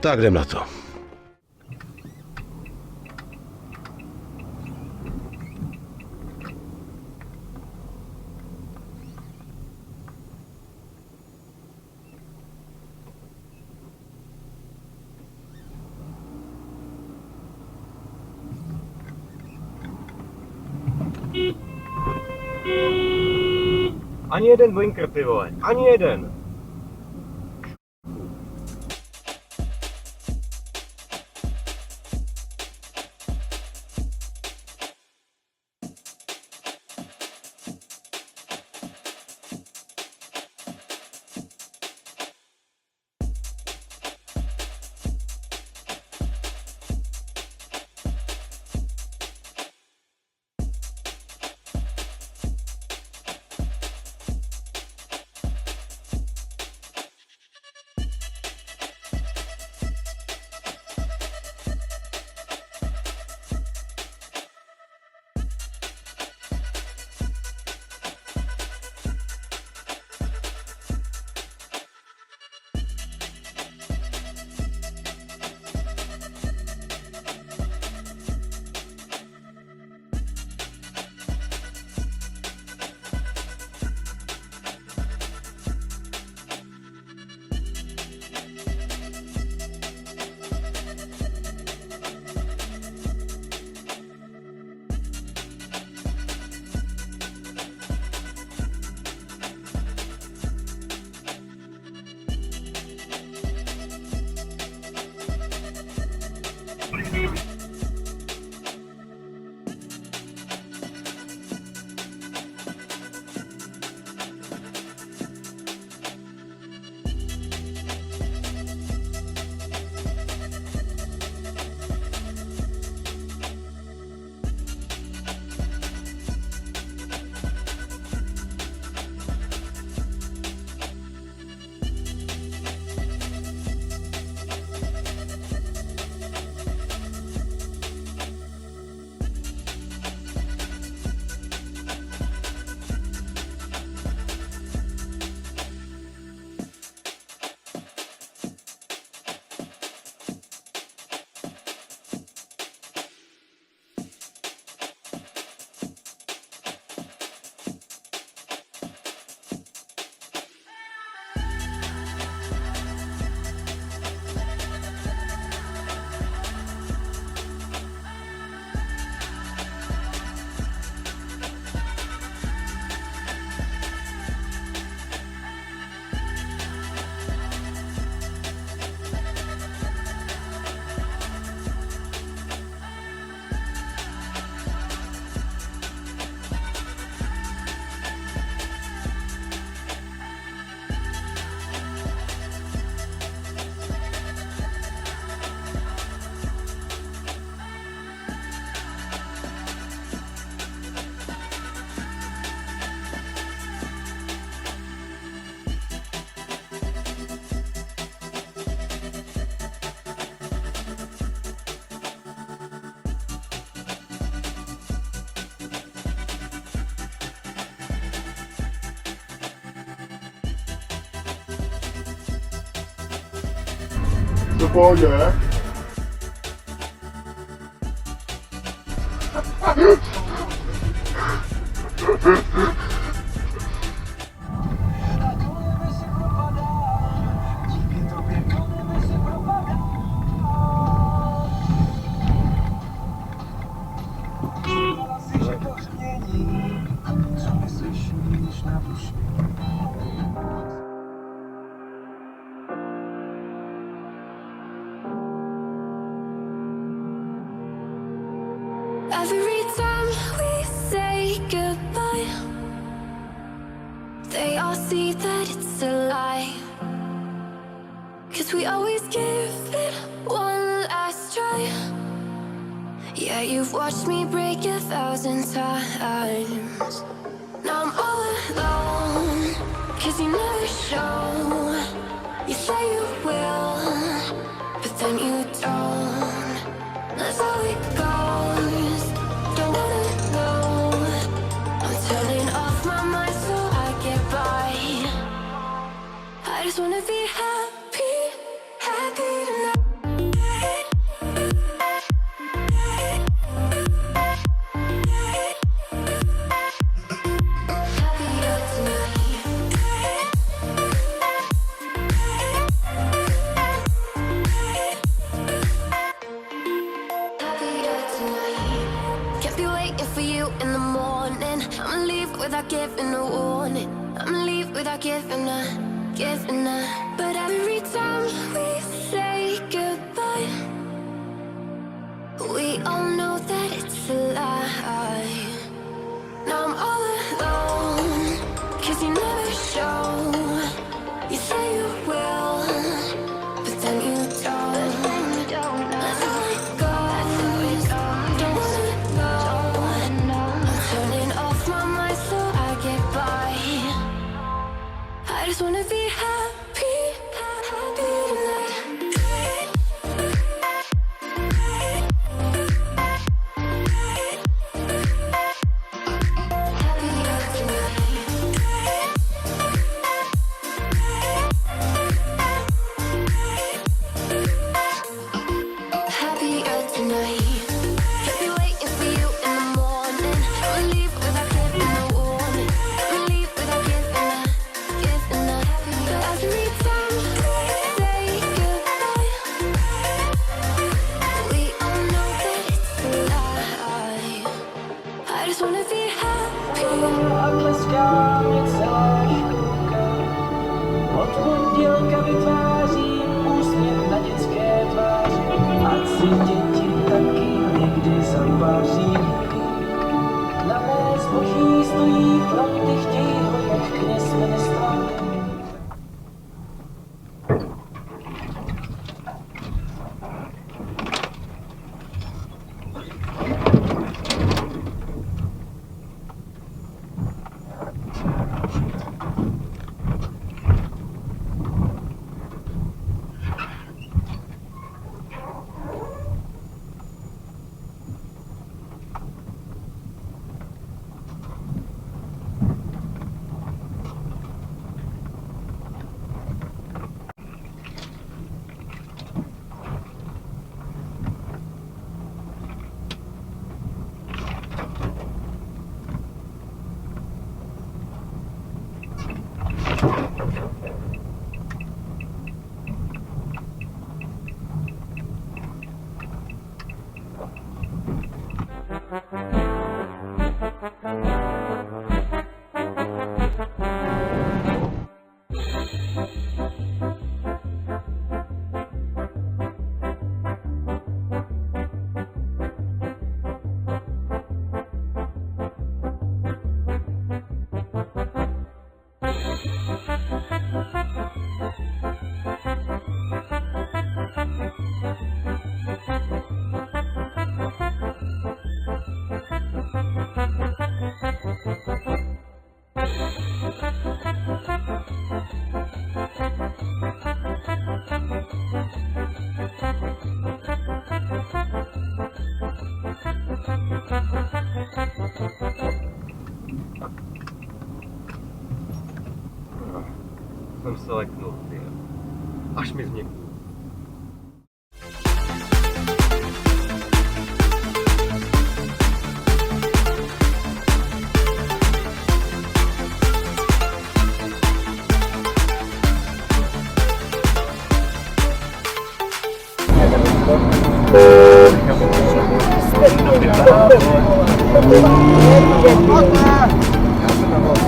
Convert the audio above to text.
Tak jdem na to. Ani jeden blinkr, ty vole, ani jeden. To pohodě. Every time we say goodbye, they all see that it's a lie. 'Cause we always give it one last try. Yeah, you've watched me break 1,000 times. Now I'm all alone, 'cause you never show. You say you will, but then you don't. That's how it goes. Don't wanna know. I'm turning off my mind so I get by. I just wanna be happy, happy tonight. without giving a warning. I'ma leave without giving a. But every time we say goodbye, we all know that it's a lie. Now I'm all alone, 'cause you never show. You say you will, but then you don't. That's how it goes. Don't wanna know. I'm turning off my mind so I get by. I just wanna be happy, happy tonight. Happier tonight. Kept me waiting for you in the morning. I'ma leave without giving a warning. I'ma leave without giving a. But every time we say goodbye, we all know that it's a lie. I just wanna be happy. A tleská mi celá školka. Od pondělka vytvářím úsměv na dětské tváři. Ať si děti taky někdy zapáří. Na mé zboží stojí fronty, chtějí ho jak kněz ministrant. Jsem se leknul, ty. Až mi změknul. Já jsem na vás.